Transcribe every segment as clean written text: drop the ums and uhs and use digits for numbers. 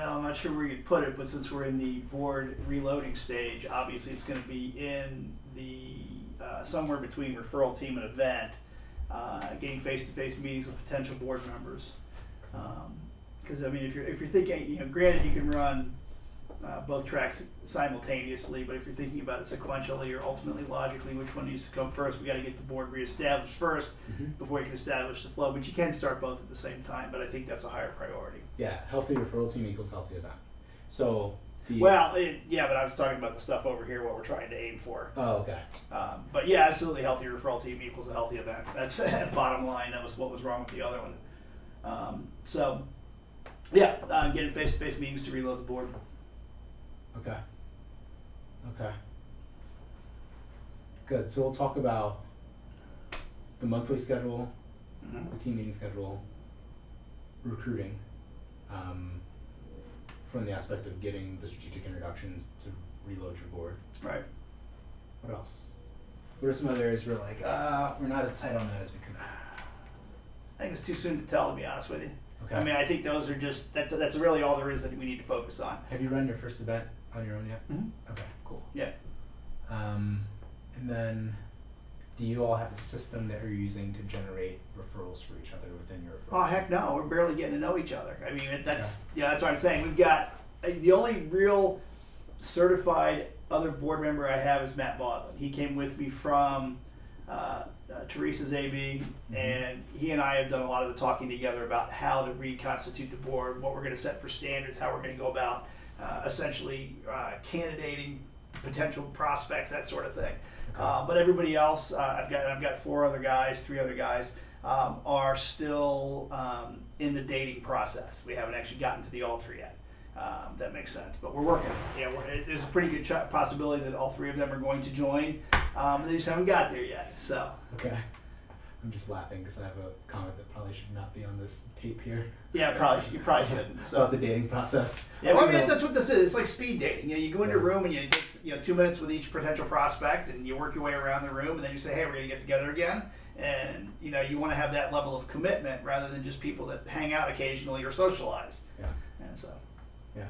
well, I'm not sure where you'd put it, but since we're in the board reloading stage, obviously it's going to be in the somewhere between referral team and event, getting face-to-face meetings with potential board members. Because I mean, if you're thinking, you know, granted you can run both tracks simultaneously, but if you're thinking about it sequentially or ultimately logically, which one needs to come first, we got to get the board reestablished first before you can establish the flow. But you can start both at the same time, but I think that's a higher priority. Yeah, healthy referral team equals healthy event. So well, yeah, but I was talking about the stuff over here, what we're trying to aim for. Oh, okay. But yeah, absolutely, healthy referral team equals a healthy event. That's bottom line. That was what was wrong with the other one. So yeah, getting face-to-face meetings to reload the board. Okay. Okay. Good. So we'll talk about the monthly schedule, the team meeting schedule, recruiting, from the aspect of getting the strategic introductions to reload your board. Right. What else? What are some other areas where like, we're not as tight on that as we could be? I think it's too soon to tell, to be honest with you. Okay. I mean, I think those are just, that's really all there is that we need to focus on. Have you run your first event on your own yet? Okay, cool. Yeah. And then, do you all have a system that you're using to generate referrals for each other within your referrals? Oh, heck no, we're barely getting to know each other. I mean, that's what I'm saying. We've got, the only real certified other board member I have is Matt Baudlin. He came with me from Teresa's AB, and he and I have done a lot of the talking together about how to reconstitute the board, what we're going to set for standards, how we're going to go about essentially candidating potential prospects, that sort of thing. Okay. But everybody else, I've got three other guys, are still in the dating process. We haven't actually gotten to the altar yet. If that makes sense, but we're working. Yeah, there's a pretty good possibility that all three of them are going to join. They just haven't got there yet. So. Okay. I'm just laughing because I have a comment that probably should not be on this tape here. Yeah, you probably shouldn't. So. About the dating process. Yeah, well, I mean, that's what this is. It's like speed dating. You know, you go into a room and you take 2 minutes with each potential prospect, and you work your way around the room, and then you say, hey, we're going to get together again. And you want to have that level of commitment rather than just people that hang out occasionally or socialize. Yeah. And so. Yeah.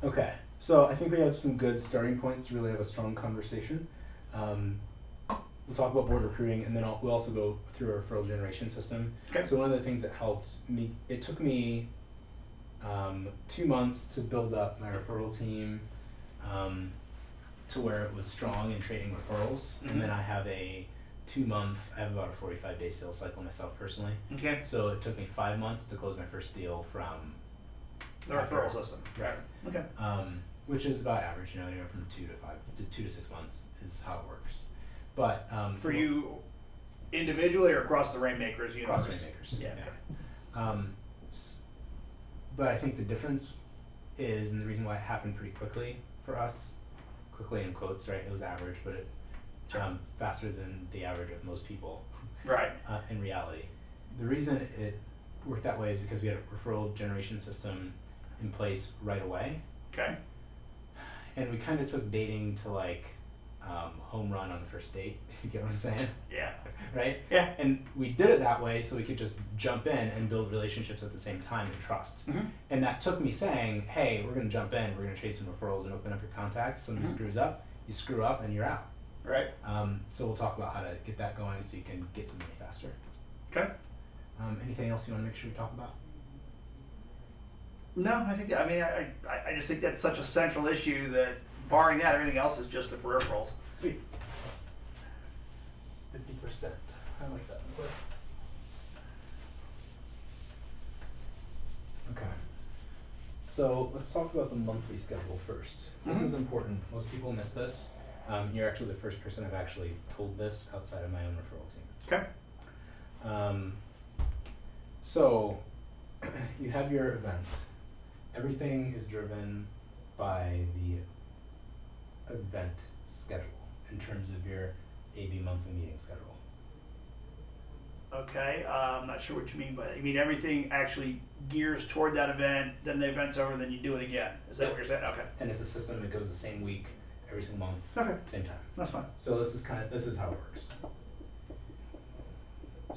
Okay. So I think we have some good starting points to really have a strong conversation. We'll talk about board recruiting, and then we'll also go through our referral generation system. Okay. So one of the things that helped me, it took me 2 months to build up my referral team to where it was strong in trading referrals, and then I have about a 45-day sales cycle myself personally. Okay. So it took me 5 months to close my first deal from the referral system. Right. Okay. Which is about average, anywhere from 2 to 6 months is how it works. But for you individually or across the Rainmakers universe? Across Rainmakers. Yeah. Okay. But I think the difference is, and the reason why it happened pretty quickly for us, quickly in quotes, right? It was average, but it faster than the average of most people. Right. In reality, the reason it worked that way is because we had a referral generation system in place right away. Okay. And we kind of took dating to like home run on the first date, if you get what I'm saying. Yeah. Right? Yeah. And we did it that way so we could just jump in and build relationships at the same time and trust. And that took me saying, hey, we're going to jump in, we're going to trade some referrals and open up your contacts. Somebody screws up, you screw up and you're out. Right. So we'll talk about how to get that going so you can get some money faster. Okay. Anything else you want to make sure we talk about? No, I just think that's such a central issue that barring that, everything else is just the peripherals. Sweet. 50%. I like that. Okay. So let's talk about the monthly schedule first. This is important. Most people miss this. You're actually the first person I've actually told this outside of my own referral team. Okay. So you have your event. Everything is driven by the event schedule in terms of your AB monthly meeting schedule. Okay, I'm not sure what you mean by that. You mean everything actually gears toward that event, then the event's over, then you do it again. Is that what you're saying? Okay. And it's a system that goes the same week, every single month, okay, same time. That's fine. So this is how it works.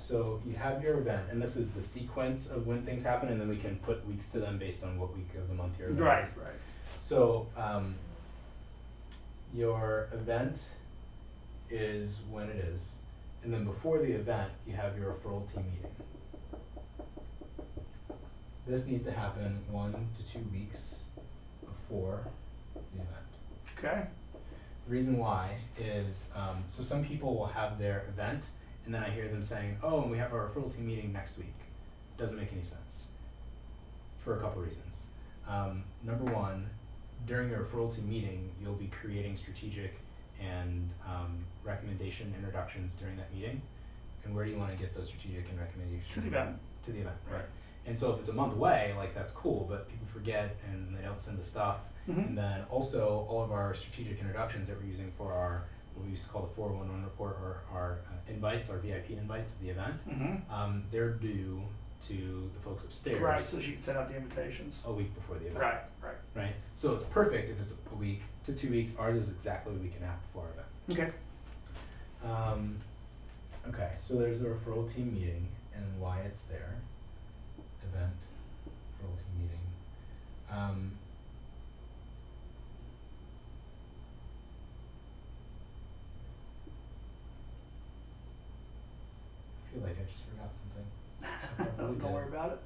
So you have your event, and this is the sequence of when things happen, and then we can put weeks to them based on what week of the month your event Right, is. right. So your event is when it is, and then before the event, you have your referral team meeting. This needs to happen 1 to 2 weeks before the event. Okay. The reason why is, so some people will have their event, and then I hear them saying, oh, and we have our referral team meeting next week. Doesn't make any sense, for a couple reasons. Number one, during your referral team meeting, you'll be creating strategic and recommendation introductions during that meeting. And where do you want to get those strategic and recommendations? To the event. To the event, right. And so if it's a month away, like that's cool, but people forget and they don't send the stuff. Mm-hmm. And then also all of our strategic introductions that we're using for our, what we used to call the 411 report, or our invites, our VIP invites to the event, they're due to the folks upstairs. Right, so she can send out the invitations. A week before the event. Right, right. Right. So it's perfect if it's a week to 2 weeks. Ours is exactly a week and a half before our event. Okay. Okay, so there's the referral team meeting and why it's there. Event, referral team meeting. I feel like I just forgot something. Don't worry about it.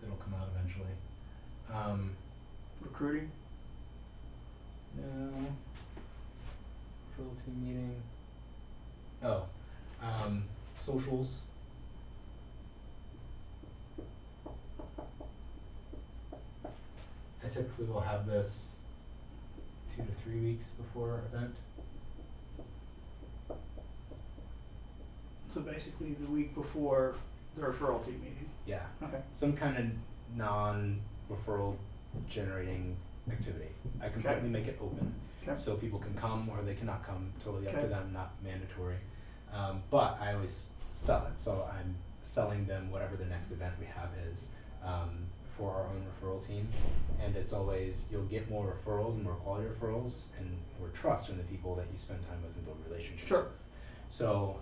It'll come out eventually. Recruiting? No. Referral team meeting. Oh, socials. I typically will have this 2 to 3 weeks before our event. So basically the week before the referral team meeting. Yeah. Okay. Some kind of non-referral generating activity. I completely make it open. Okay. So people can come or they cannot come, totally up Okay. to them, not mandatory. But I always sell it, so I'm selling them whatever the next event we have is for our own referral team. And it's always, you'll get more referrals and more quality referrals and more trust from the people that you spend time with and build relationships Sure. with. So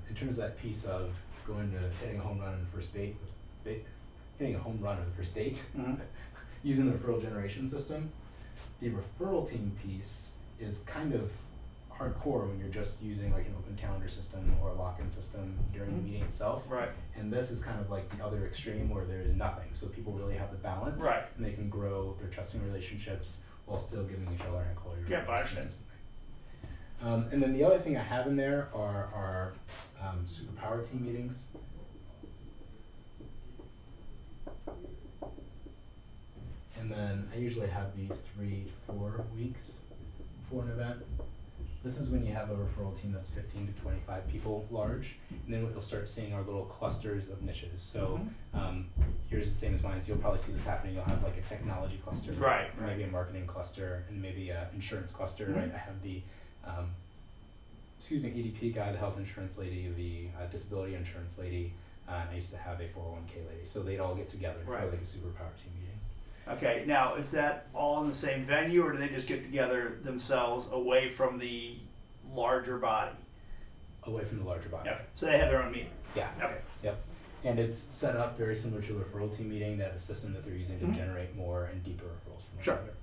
in terms of that piece of going to hitting a home run on the first date, hitting a home run on the first date, using the referral generation system, the referral team piece is kind of hardcore when you're just using like an open calendar system or a lock-in system during the meeting itself. Right. And this is kind of like the other extreme where there is nothing. So people really have the balance. Right. And they can grow their trusting relationships while still giving each other high quality Yeah, I understand. consistently. And then the other thing I have in there are our superpower team meetings. And then I usually have these 3 to 4 weeks before an event. This is when you have a referral team that's 15 to 25 people large, and then you'll start seeing our little clusters of niches. So yours is the same as mine, so you'll probably see this happening. You'll have like a technology cluster, Right, and maybe a marketing cluster, and maybe an insurance cluster. Right? I have the EDP guy, the health insurance lady, the disability insurance lady, and I used to have a 401k lady. So they'd all get together for like a superpower team meeting. Okay, now is that all in the same venue, or do they just get together themselves away from the larger body? Away from the larger body. Okay, so they have their own meeting. Yeah. Okay. Yep. And it's set up very similar to a referral team meeting. They have a system that they're using to generate more and deeper referrals from each Sure. other.